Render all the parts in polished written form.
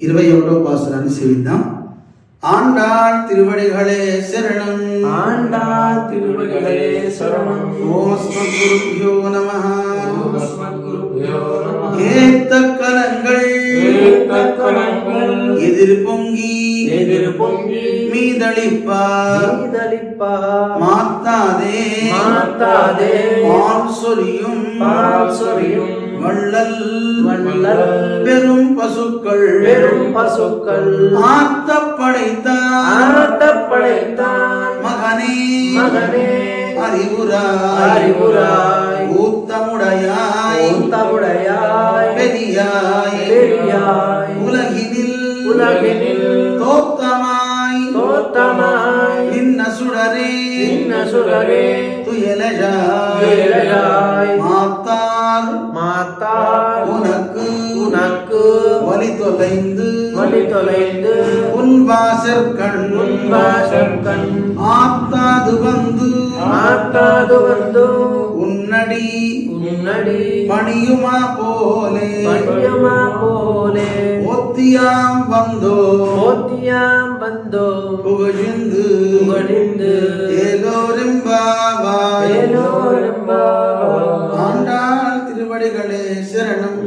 21వ பாசுராన్ని சேவித்தாம். ஆண்டாள் திருவடிகளே சரணம். ஆண்டாள் திருவடிகளே சரணம். ஓம் அஸ்மத்குருப்யோ நமஹ. ஓம் அஸ்மத்குருப்யோ நமஹ. ஏத்த கலங்கள் எதிர் பொங்கி மீதளிப்பார் மாத்தாதே பால் சொரியும் வள்ளல் பெரும் பசுக்கள் ஆத்த படைத்தான் மகனே அறிவுராய் ஊத்தமுடையாய் பெரியாய் உலகினில் தோத்தமாய் நின்ன சுடரே துயலஜாய் மாத்தார் உனக்கு வழி தொலைந்து உன் வாசற்கண் ஆத்தாது வந்து உன்னடி பணியுமா போலே ஒத்தியாம் வந்தோ புகழிந்து ஏலோரெம்பாவாய். ஆண்டாள் திருவடிகளே சரணம்.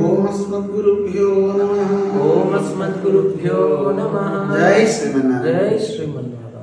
ஓம் அஸ்மத்குருப்யோ நமஹ. ஓம் அஸ்மத்குருப்யோ நமஹ. ஜெய் ஸ்ரீமன்னாராயண. ஜெய் ஸ்ரீமன்னாராயண.